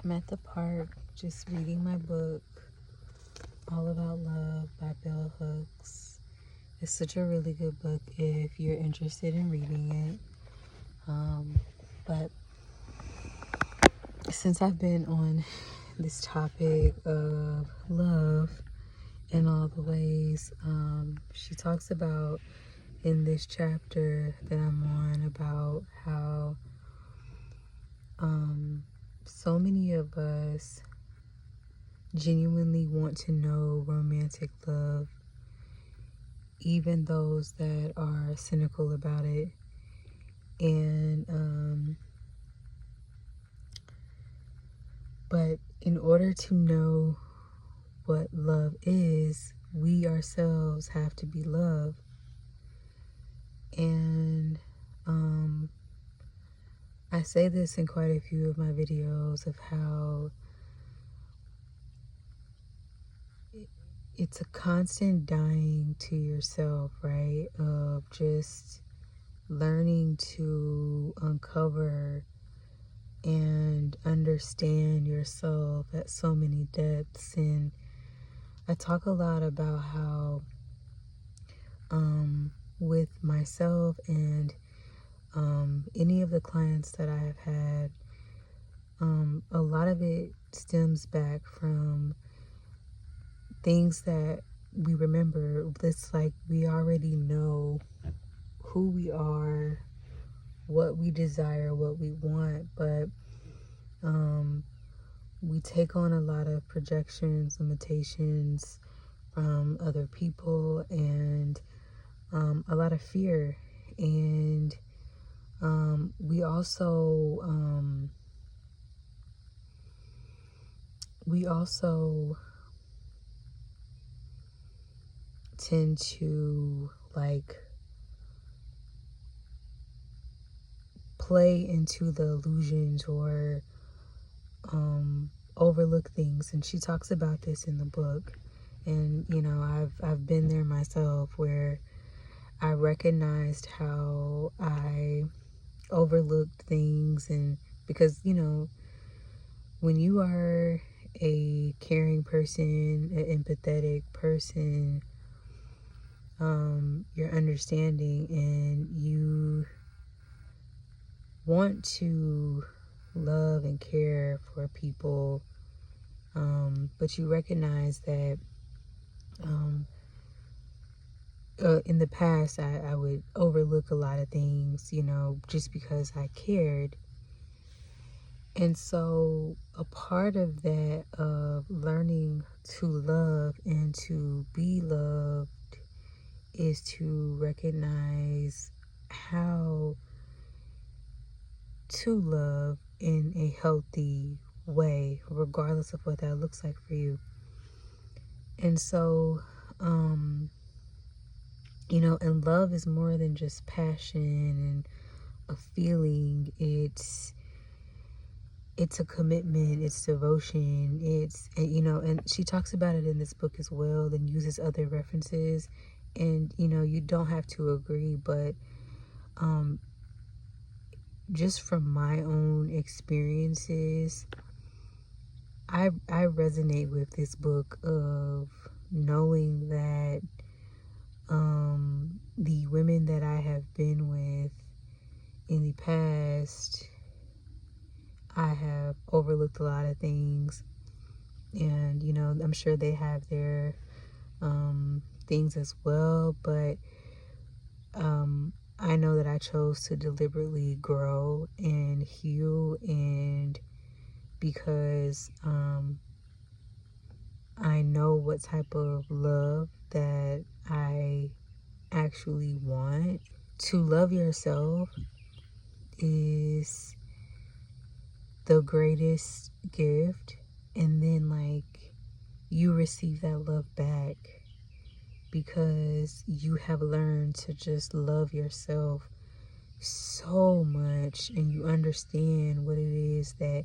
I'm at the park just reading my book, All About Love by Bell Hooks. It's such a really good book if you're interested in reading it. But since I've been on this topic of love in all the ways, she talks about in this chapter that I'm on about how so many of us genuinely want to know romantic love, even those that are cynical about it. And but in order to know what love is, we ourselves have to be love. And I say this in quite a few of my videos of how it's a constant dying to yourself, right? Of just learning to uncover and understand yourself at so many depths. And I talk a lot about how with myself and any of the clients that I have had, a lot of it stems back from things that we remember. It's like we already know who we are, what we desire, what we want, but we take on a lot of projections, limitations from other people, and a lot of fear. And we also tend to like play into the illusions or overlook things. And she talks about this in the book. And you know, I've been there myself, where I recognized how I overlooked things. And because, you know, when you are a caring person, an empathetic person, you're understanding and you want to love and care for people, but you recognize that in the past I would overlook a lot of things, you know, just because I cared. And so a part of that, of learning to love and to be loved, is to recognize how to love in a healthy way, regardless of what that looks like for you. And so, you know, and love is more than just passion and a feeling. It's a commitment, it's devotion, it's, you know, and she talks about it in this book as well, and uses other references. And, you know, you don't have to agree, but just from my own experiences, I resonate with this book of knowing that the women that I have been with in the past, I have overlooked a lot of things. And, you know, I'm sure they have their things as well, but I know that I chose to deliberately grow and heal, and because I know what type of love that I actually want. To love yourself is the greatest gift, and then like you receive that love back because you have learned to just love yourself so much, and you understand what it is that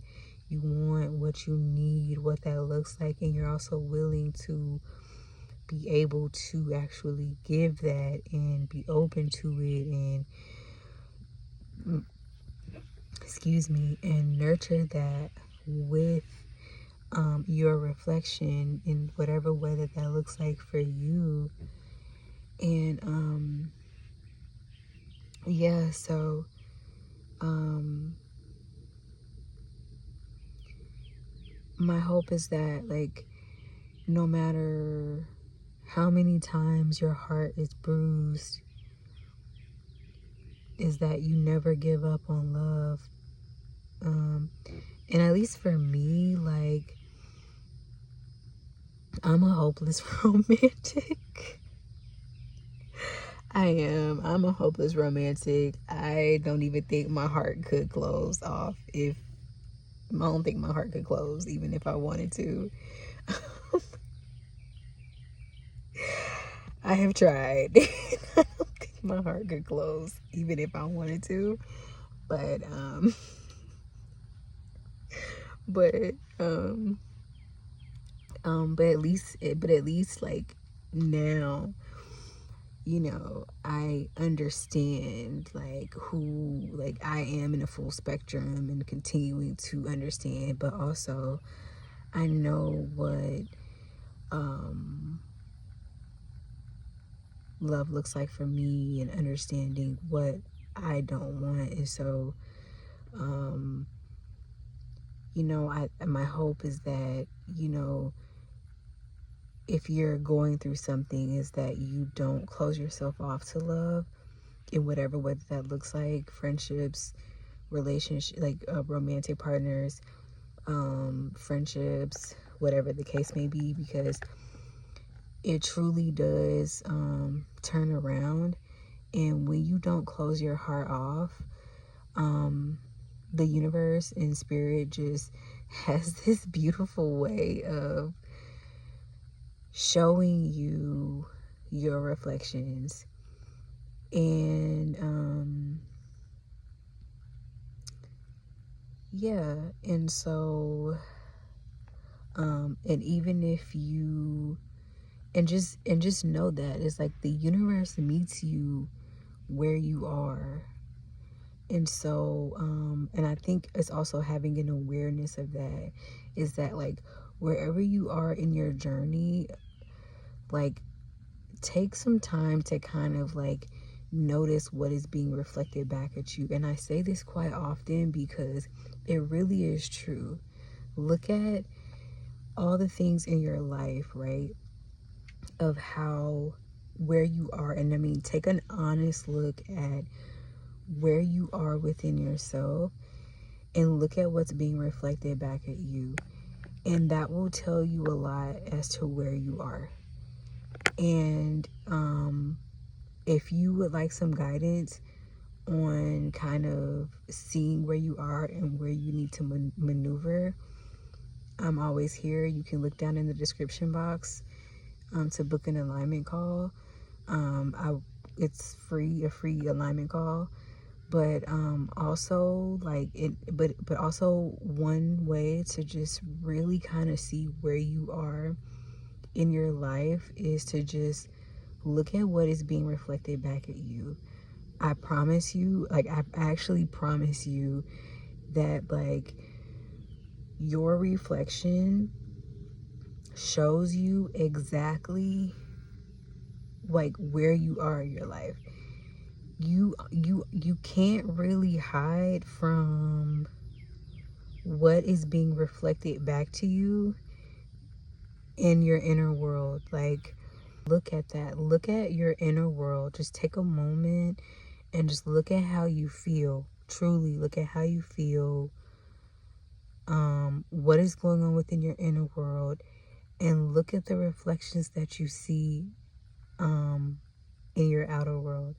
you want, what you need, what that looks like, and you're also willing to be able to actually give that and be open to it, and and nurture that with your reflection in whatever way that looks like for you. And yeah, so my hope is that, like, no matter how many times your heart is bruised, is that you never give up on love. And at least for me, like, I'm a hopeless romantic. I am. I'm a hopeless romantic. I don't even think my heart could close off if I don't think my heart could close even if I wanted to. I have tried. I don't think my heart could close even if I wanted to. But but um but at least like now, you know, I understand like who like I am in a full spectrum and continuing to understand, but also I know what love looks like for me and understanding what I don't want. And so you know, my hope is that, you know, if you're going through something, is that you don't close yourself off to love in whatever way that looks like, friendships, relationship, like romantic partners, friendships, whatever the case may be, because it truly does turn around. And when you don't close your heart off, the universe and spirit just has this beautiful way of showing you your reflections. And yeah, and so and even if you and just know that it's like the universe meets you where you are. And so and I think it's also having an awareness of that, is that like wherever you are in your journey, like take some time to kind of like notice what is being reflected back at you. And I say this quite often because it really is true. Look at all the things in your life, right? Of how, where you are. And I mean, take an honest look at where you are within yourself and look at what's being reflected back at you. And that will tell you a lot as to where you are. And if you would like some guidance on kind of seeing where you are and where you need to maneuver, I'm always here. You can look down in the description box to book an alignment call. It's free, a free alignment call. But also like it, but also one way to just really kind of see where you are in your life is to just look at what is being reflected back at you. I promise you, like I actually promise you that like your reflection shows you exactly like where you are in your life. You can't really hide from what is being reflected back to you in your inner world. Like, look at that. Look at your inner world. Just take a moment and just look at how you feel. Truly look at how you feel. What is going on within your inner world, and look at the reflections that you see in your outer world.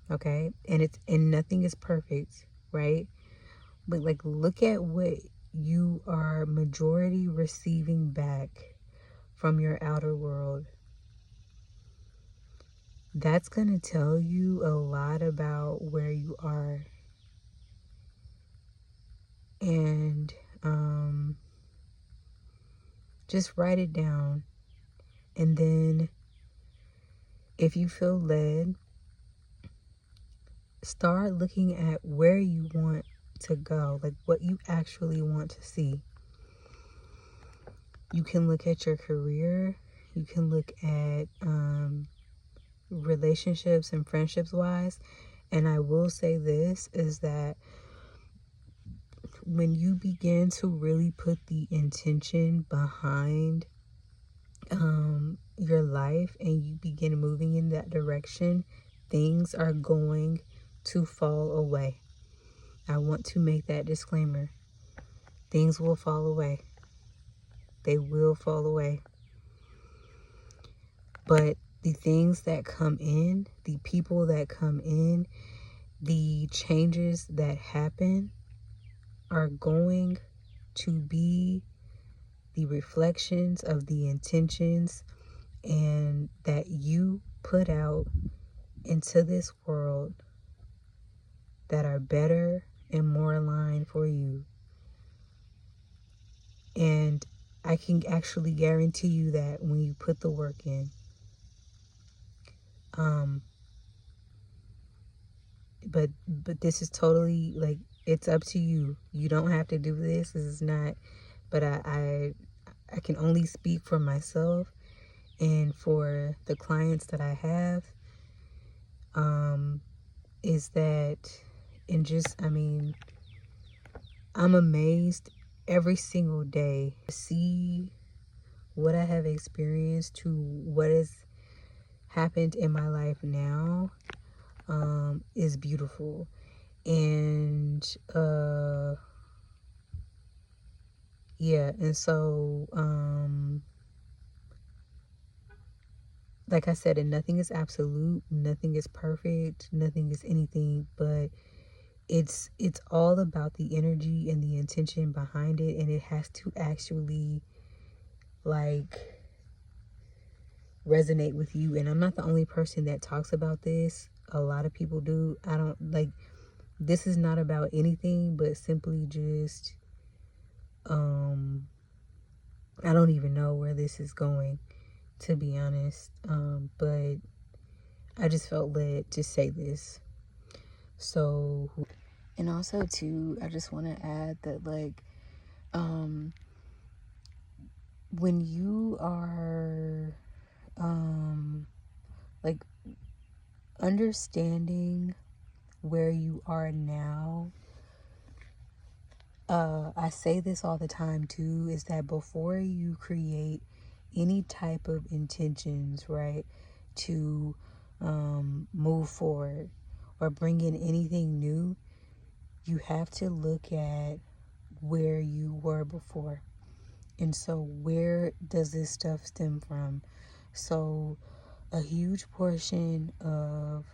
Okay? And nothing is perfect, right? But like look at what you are majority receiving back from your outer world. That's going to tell you a lot about where you are. And just write it down. And then if you feel led, start looking at where you want to go, like what you actually want to see. You can look at your career, you can look at relationships and friendships wise. And I will say this is that when you begin to really put the intention behind your life and you begin moving in that direction, things are going to fall away. I want to make that disclaimer. Things will fall away. They will fall away. But the things that come in, the people that come in, the changes that happen are going to be the reflections of the intentions and that you put out into this world that are better and more aligned for you. And I can actually guarantee you that when you put the work in. But this is totally like, it's up to you. You don't have to do this. This is not, but I can only speak for myself and for the clients that I have. Is that, and just, I mean, I'm amazed every single day to see what I have experienced to what has happened in my life now. Is beautiful. And yeah, and so like I said, and nothing is absolute, nothing is perfect, nothing is anything, but it's all about the energy and the intention behind it, and it has to actually like resonate with you. And I'm not the only person that talks about this. A lot of people do. I don't like, this is not about anything but simply just I don't even know where this is going, to be honest. But I just felt led to say this. So, and also too, I just want to add that like when you are like understanding where you are now, I say this all the time too, is that before you create any type of intentions, right, to move forward or bring in anything new, you have to look at where you were before. And so where does this stuff stem from? So a huge portion of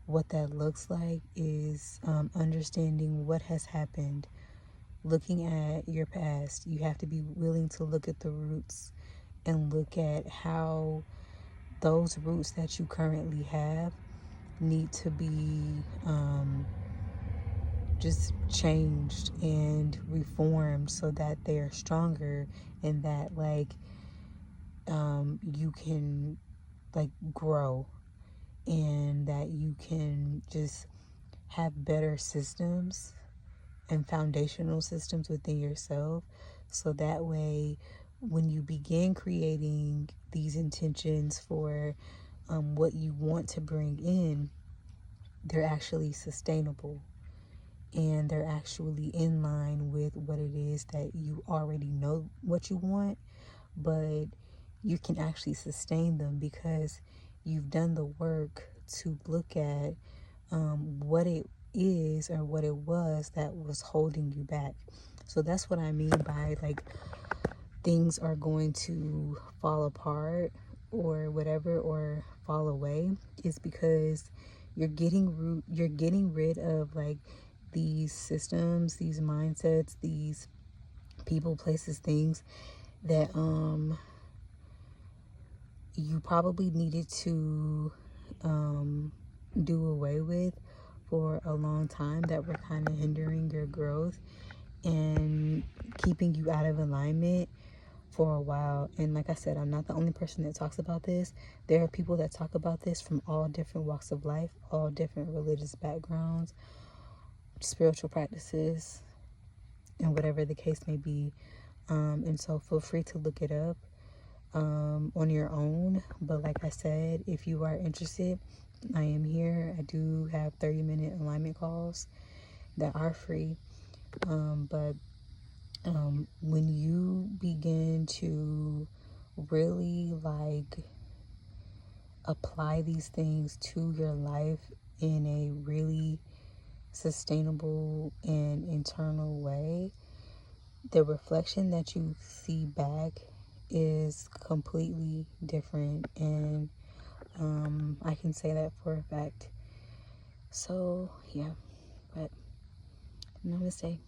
what that looks like is understanding what has happened, looking at your past. You have to be willing to look at the roots and look at how those roots that you currently have need to be just changed and reformed so that they're stronger, and that like you can like grow, and that you can just have better systems and foundational systems within yourself, so that way when you begin creating these intentions for what you want to bring in, they're actually sustainable and they're actually in line with what it is that you already know what you want, but you can actually sustain them because you've done the work to look at what it is or what it was that was holding you back. So that's what I mean by like things are going to fall apart or whatever, or fall away, is because you're getting rid of like these systems, these mindsets, these people, places, things that you probably needed to do away with for a long time, that were kind of hindering your growth and keeping you out of alignment for a while. And like I said, I'm not the only person that talks about this. There are people that talk about this from all different walks of life, all different religious backgrounds, spiritual practices and whatever the case may be. And so feel free to look it up on your own. But like I said, if you are interested, I am here. I do have 30-minute alignment calls that are free. But when you begin to really like apply these things to your life in a really sustainable and internal way, the reflection that you see back is completely different. And I can say that for a fact. So, yeah, but namaste.